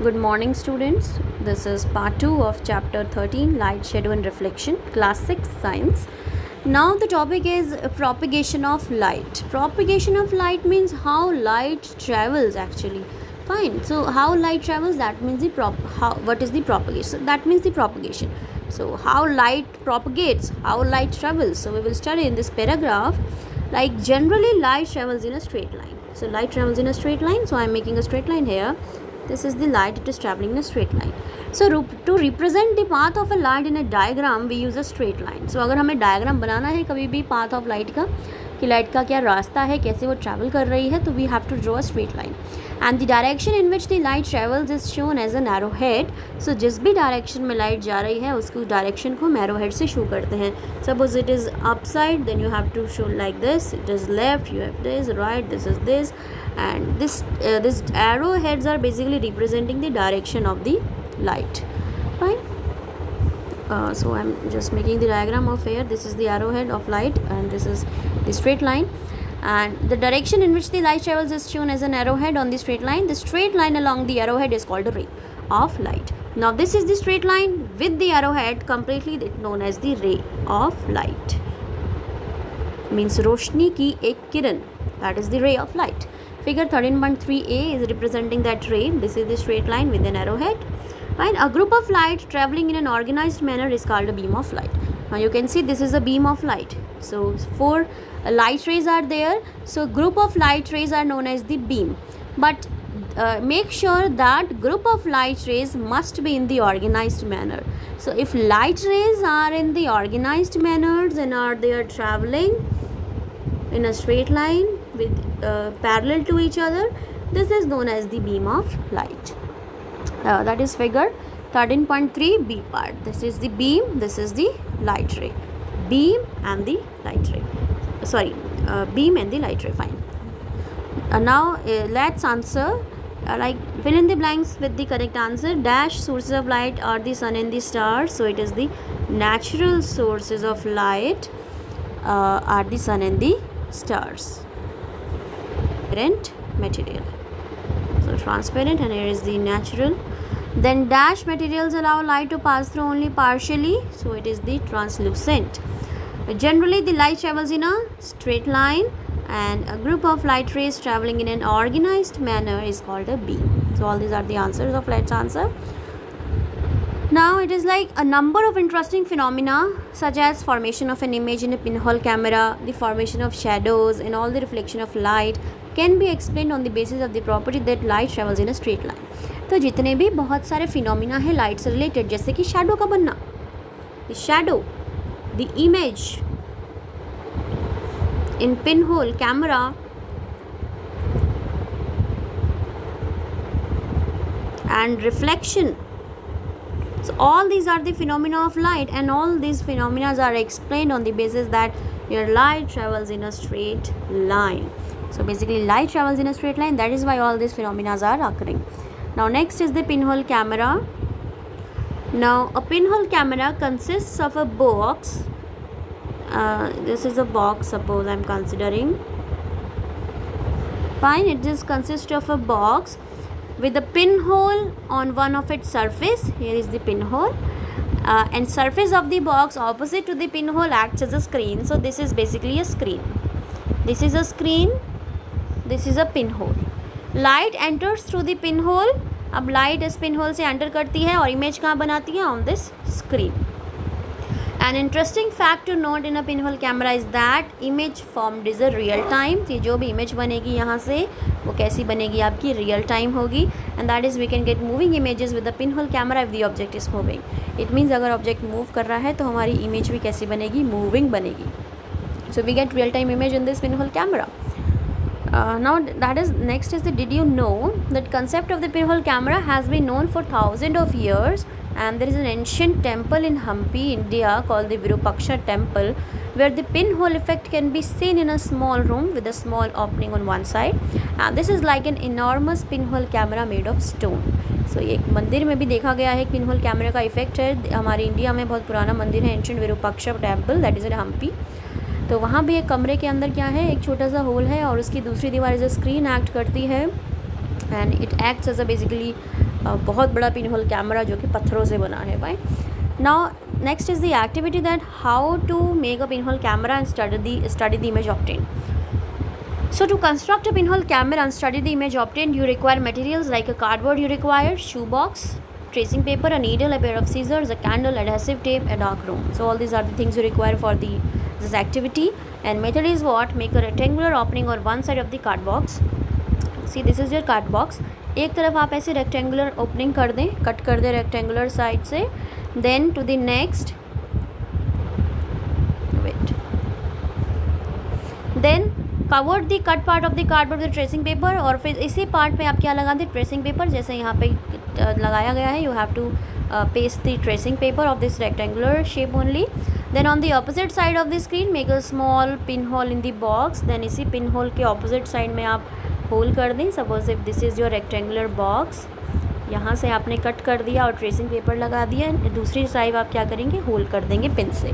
Good morning, students. This is part 2 of chapter 13, Light, Shadow and Reflection, class 6 science. Now the topic is propagation of light. Propagation of light means how light travels actually. Fine. So how light travels, that means what is the propagation? That means the propagation. So how light propagates, how light travels. So we will study in this paragraph. Like generally light travels in a straight line. So light travels in a straight line. So I am making a straight line here. This is the light, it is traveling in a straight line. So to represent the path of a light in a diagram, we use a straight line. So अगर हमें diagram बनाना है कभी भी path of light का, कि light का क्या रास्ता है, कैसे वो travel कर रही है, तो we have to draw a straight line. And the direction in which the light travels is shown as an arrowhead. So जिस भी direction में light जा रही है, उसको direction को हम arrowhead से show करते हैं. Suppose it is upside, then you have to show like this. It is left, you have this, right, this is this. And this arrowheads are basically representing the direction of the light. Fine. So I'm just making the diagram of here. This is the arrowhead of light and this is the straight line, and the direction in which the light travels is shown as an arrowhead on the straight line. The straight line along the arrowhead is called a ray of light. Now this is the straight line with the arrowhead completely known as the ray of light. Means रोशनी की एक किरण, that is the ray of light. Figure 13.3a is representing that ray. This is the straight line with an arrowhead. Fine. A group of light traveling in an organized manner is called a beam of light. Now you can see this is a beam of light. So 4 light rays are there. So group of light rays are known as the beam. But make sure that group of light rays must be in the organized manner. So if light rays are in the organized manners and they are traveling in a straight line with parallel to each other, this is known as the beam of light. That is figure 13.3 B part. This is the beam, this is the light ray. Beam and the light ray. Sorry, beam and the light ray. Fine. Now let's answer. Like fill in the blanks with the correct answer. Dash sources of light are the sun and the stars. So it is the natural sources of light are the sun and the stars. Transparent material. So transparent, and here is the natural. Then dash materials allow light to pass through only partially. So it is the translucent. Generally the light travels in a straight line, and a group of light rays traveling in an organized manner is called a beam. So all these are the answers of let's answer. Now it is like a number of interesting phenomena such as formation of an image in a pinhole camera, the formation of shadows and all the reflection of light can be explained on the basis of the property that light travels in a straight line. तो जितने भी बहुत सारे phenomena है light से related, जैसे कि shadow का बनना, the shadow, the image in pinhole camera, and reflection. So all these are the phenomena of light, and all these phenomena are explained on the basis that your light travels in a straight line. So basically light travels in a straight line, that is why all these phenomena are occurring. Now next is the pinhole camera. Now a pinhole camera consists of a box. This is a box, suppose I am considering. Fine, it just consists of a box with a pinhole on one of its surface. Here is the pinhole, and surface of the box opposite to the pinhole acts as a screen. So this is basically a screen. This is a screen, this is a pinhole. Light enters through the pinhole. अब light इस pinhole से enter करती है और image कहाँ बनाती है? On this screen. An interesting fact to note in a pinhole camera is that image formed is a real time. तो जो भी image बनेगी यहाँ से वो कैसी बनेगी? आपकी real time होगी. And that is we can get moving images with the pinhole camera if the object is moving. It means अगर object move कर रहा है तो हमारी image भी कैसी बनेगी? Moving बनेगी. So we get real time image in this pinhole camera. Now that is next is the, did you know that concept of the pinhole camera has been known for thousands of years, and there is an ancient temple in Hampi, India called the Virupaksha temple, where the pinhole effect can be seen in a small room with a small opening on one side, and this is like an enormous pinhole camera made of stone. So एक मंदिर में भी देखा गया है pinhole camera का effect है. हमारे इंडिया में बहुत पुराना मंदिर है ancient Virupaksha temple, that is in Hampi. तो वहाँ भी एक कमरे के अंदर क्या है, एक छोटा सा होल है और उसकी दूसरी दीवार जो स्क्रीन एक्ट करती है and it acts as a basically बहुत बड़ा पिन होल कैमरा जो कि पत्थरों से बना है. भाई now next is the activity that how to make a pin hole camera and study the image obtained. So to construct a pinhole camera and study the image obtained, you require materials like a cardboard, you require shoebox, tracing paper, a needle, a pair of scissors, a candle, adhesive tape, a dark room. So all these are the things you require for this activity. And method is what? Make a rectangular opening on one side of the card box. See, this is your card box. एक तरफ आप ऐसे rectangular opening कर दें, cut कर दें rectangular side से. Then to the next, wait, then covered the cut part of the cardboard with tracing paper. और फिर इसी पार्ट पे आप क्या लगा दें? Tracing paper. जैसे यहाँ पे लगाया गया है, you have to paste the tracing paper of this rectangular shape only. Then on the opposite side of the screen make a small pinhole in the box. Then इसी pinhole के opposite side में आप whole कर दें. Suppose if this is your rectangular box, यहाँ से आपने cut कर दिया और ट्रेसिंग पेपर लगा दिया. दूसरी साइड आप क्या करेंगे? होल कर देंगे पिन से.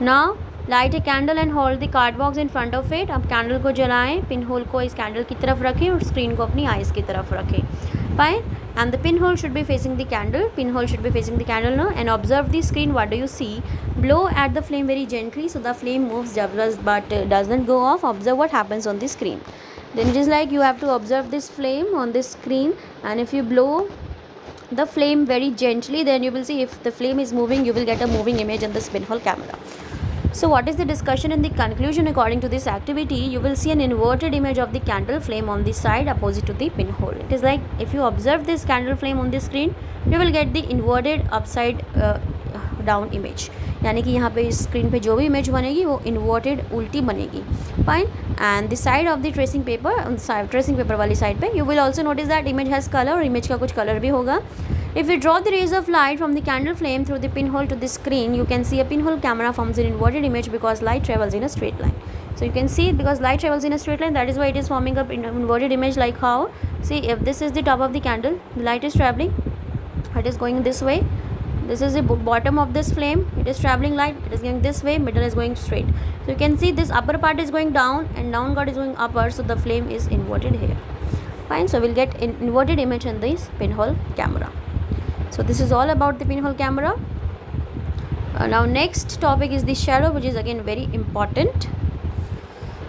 Now light a candle and hold the card box in front of it. अब कैंडल को जलाएं, पिन होल को इस कैंडल की तरफ रखें और स्क्रीन को अपनी आइज़ की तरफ रखें. Fine. And the pinhole should be facing the candle. Pinhole should be facing the candle now. And observe the screen. What do you see? Blow at the flame very gently, so the flame moves but doesn't go off. Observe what happens on the screen. Then it is like you have to observe this flame on this screen, and if you blow the flame very gently, then you will see if the flame is moving, you will get a moving image in this pinhole camera. So what is the discussion in the conclusion? According to this activity, you will see an inverted image of the candle flame on the side opposite to the pinhole. It is like if you observe this candle flame on the screen, you will get the inverted upside down image. यानी कि यहाँ पे screen पे जो भी image बनेगी वो inverted उल्टी बनेगी. Fine. And the side of the tracing paper वाली साइड पे you will also notice that image has colour, और इमेज का कुछ कलर भी होगा. If we draw the rays of light from the candle flame through the pinhole to the screen, you can see a pinhole camera forms an inverted image because light travels in a straight line. So you can see because light travels in a straight line, that is why it is forming an inverted image. Like how? See, if this is the top of the candle, the light is traveling, it is going this way. This is the bottom of this flame, it is traveling light, it is going this way, middle is going straight. So you can see this upper part is going down and down part is going upper, so the flame is inverted here. Fine. So we'll get an inverted image in this pinhole camera. So this is all about the pinhole camera. Now next topic is the shadow, which is again very important.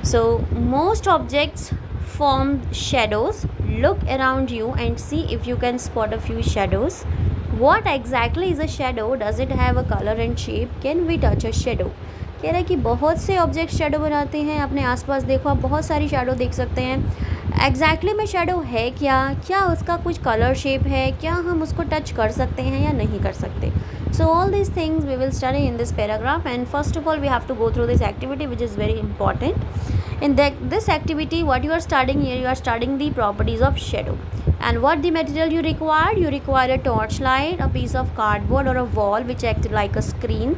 So most objects form shadows. Look around you and see if you can spot a few shadows. What exactly is a shadow? Does it have a color and shape? Can we touch a shadow? कह रहा है कि बहुत से object shadow बनाते हैं. अपने आसपास देखो, आप बहुत सारी शेडो देख सकते हैं. एग्जैक्टली में शेडो है क्या उसका कुछ कलर शेप है, क्या हम उसको टच कर सकते हैं या नहीं कर सकते. So all these things we will study in this paragraph. And first of all we have to go through this activity which is very important. In this activity, what you are studying here, you are studying the properties of shadow. And what the material you require? You require a torchlight, a piece of cardboard or a wall which acts like a screen,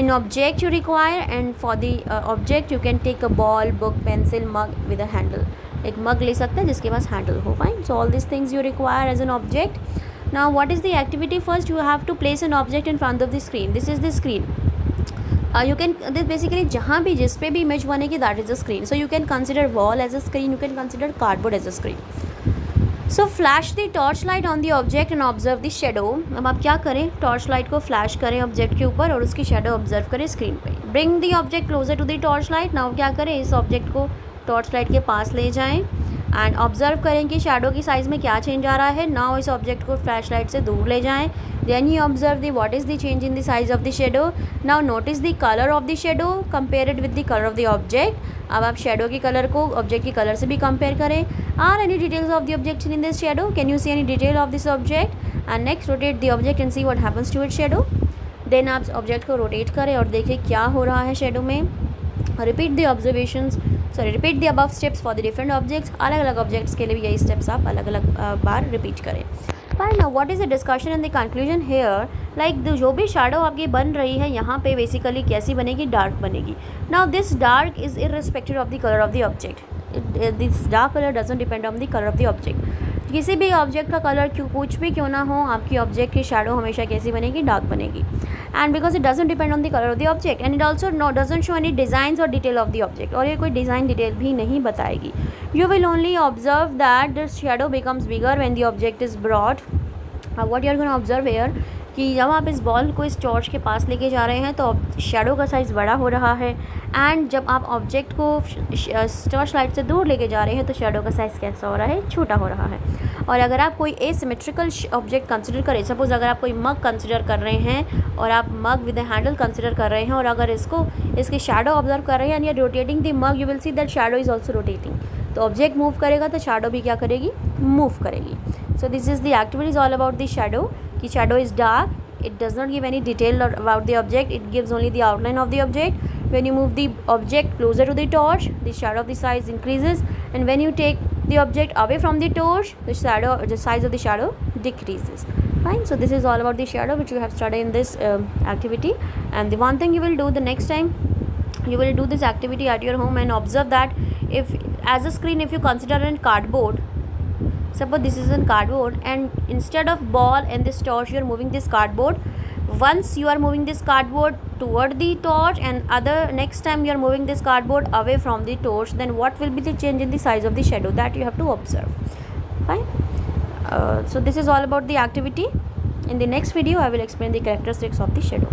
an object you require, and for the object you can take a ball, book, pencil, mug with a handle. एक mug ले सकते हैं जिसके पास handle हो. Fine. So all these things you require as an object. Now what is the activity? First you have to place an object in front of the screen. This is the screen. You can this basically जहाँ भी जिस पे भी image बनेगी that is a screen. So you can consider wall as a screen, you can consider cardboard as a screen. So flash the torchlight on the object and observe the shadow. अब आप क्या करें? Torch light को flash करें object के ऊपर और उसकी शेडो ऑब्जर्व करें स्क्रीन पे. Bring the object closer to the torch light. Now क्या करें? इस ऑब्जेक्ट को टॉर्च लाइट के पास ले जाएं एंड ऑब्जर्व करें कि शैडो की साइज़ में क्या चेंज आ रहा है. नाउ इस ऑब्जेक्ट को फ्लैश लाइट से दूर ले जाएं. Then you observe the what is the change in the size of the shadow. Now notice the colour of the shadow, compare it with the colour of the object. अब आप shadow की colour को object की colour से भी compare करें. Are any details of the object in this shadow? Can you see any detail of this object? And next rotate the object and see what happens to it shadow. Then आप object को rotate करें और देखें क्या हो रहा है shadow में. Repeat the observations repeat the above steps for the different objects. अलग अलग ऑब्जेक्ट्स के लिए भी यही स्टेप्स आप अलग अलग बार रिपीट करें. Fine. Now what is the discussion and the conclusion here? Like जो भी शैडो आपकी बन रही है यहाँ पे बेसिकली कैसी बनेगी? डार्क बनेगी. Now this dark is irrespective of the colour of the object. This dark colour doesn't depend on the colour of the object. किसी भी ऑब्जेक्ट का कलर कुछ भी क्यों ना हो, आपकी ऑब्जेक्ट की शैडो हमेशा कैसी बनेगी, डार्क बनेगी. And because it doesn't depend on the colour of the object and it also doesn't show any designs or detail of the object. और ये कोई डिज़ाइन डिटेल भी नहीं बताएगी. You will only observe that the shadow becomes bigger when the object is broad. What you are gonna observe here कि जब आप इस बॉल को इस टॉर्च के पास लेके जा रहे हैं तो शैडो का साइज़ बड़ा हो रहा है. एंड जब आप ऑब्जेक्ट को टॉर्च लाइट से दूर लेके जा रहे हैं तो शैडो का साइज़ कैसा हो रहा है, छोटा हो रहा है. और अगर आप कोई एसिमेट्रिकल ऑब्जेक्ट कंसिडर करें, सपोज़ अगर आप कोई मग कंसिडर कर रहे हैं और आप मग विद अ हैंडल कंसिडर कर रहे हैं और अगर इसकी शैडो ऑब्जर्व कर रहे हैं and you are rotating the mug, you will see that shadow is also rotating. तो ऑब्जेक्ट मूव करेगा तो शैडो भी क्या करेगी, मूव करेगी. So this is the activities all about the shadow. कि shadow is dark, it does not give any detail about the object, it gives only the outline of the object. When you move the object closer to the torch, the shadow of the size increases, and when you take the object away from the torch, the size of the shadow decreases. Fine. So this is all about the shadow which you have studied in this activity. And the one thing you will do the next time, you will do this activity at your home and observe that if as a screen, if you consider a cardboard, suppose this is a cardboard and instead of ball and this torch you are moving this cardboard. Once you are moving this cardboard toward the torch and next time you are moving this cardboard away from the torch, then what will be the change in the size of the shadow, that you have to observe. Fine. So this is all about the activity. In the next video I will explain the characteristics of the shadow.